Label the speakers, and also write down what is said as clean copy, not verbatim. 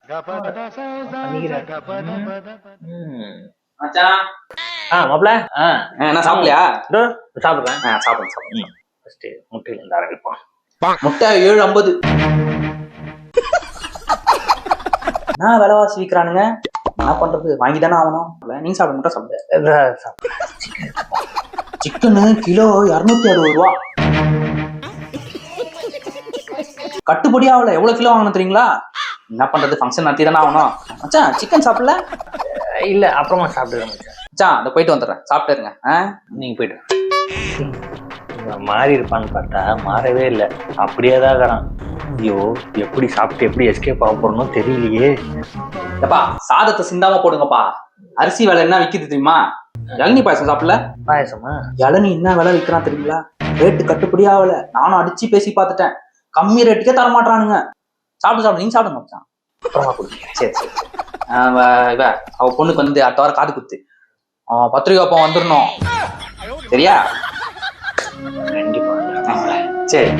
Speaker 1: பண்ணிக்கிறேன்.
Speaker 2: மச்சான்
Speaker 1: மாப்பிள
Speaker 2: என்ன சாப்பிடலையா?
Speaker 1: சாப்பிடுறேன்.
Speaker 2: சாப்பிடுங்க.
Speaker 1: ஃபர்ஸ்ட் முட்டையில இருந்து ஆரம்பிப்போம்.
Speaker 2: முட்டை 7.50. என்ன விலைவாசி விற்கிறானுங்க, என்ன பண்றது, வாங்கி தானே ஆகணும். நீங்க சாப்பிட முட்டை சாப்பிடு. சிக்கனு கிலோ 260 ரூபா. கட்டுப்படி ஆகல. எவ்வளவு கிலோ வாங்கணும் தெரியுங்களா? என்ன பண்றது, ஃபங்க்ஷன் நடத்தி தானே ஆகணும். மச்சான் சிக்கன் சாப்பிடல?
Speaker 1: இல்ல அப்புறமா சாப்பிடுறேன்
Speaker 2: மச்சான். அதை போயிட்டு வந்துடுறேன், சாப்பிட்டுருங்க.
Speaker 1: நீங்க போயிட்டு மாறி இருப்பான்னு பார்த்தா மாறவே இல்லை, அப்படியே தான் இருக்கிறான். ஐயோ, எப்படி சாப்பிட்டு எப்படி எஸ்கேப் ஆக போறணும் தெரியலையே.
Speaker 2: எப்பா சாதத்தை சிந்தாம போடுங்கப்பா. அரிசி விலை என்ன விக்குது தெரியுமா? இளநீ பாயசம் சாப்பிடல?
Speaker 1: பாயசமா?
Speaker 2: இளநீ என்ன விலை விற்கிறான் தெரியுங்களா? ரேட்டு கட்டுப்படி ஆகல. நானும் அடிச்சு பேசி பார்த்துட்டேன், கம்மி ரேட்டுக்கே தர மாட்டானுங்க. சாப்பிடு, நீங்க சாப்பிடுங்க மச்சான்.
Speaker 1: அப்புறமா கொடுங்க.
Speaker 2: சரி. அவ பொண்ணுக்கு வந்து அடுத்த வாரம் காது குத்து. பத்திரிகை அப்போ வந்துடணும், சரியா?
Speaker 1: கண்டிப்பா.
Speaker 2: சரி.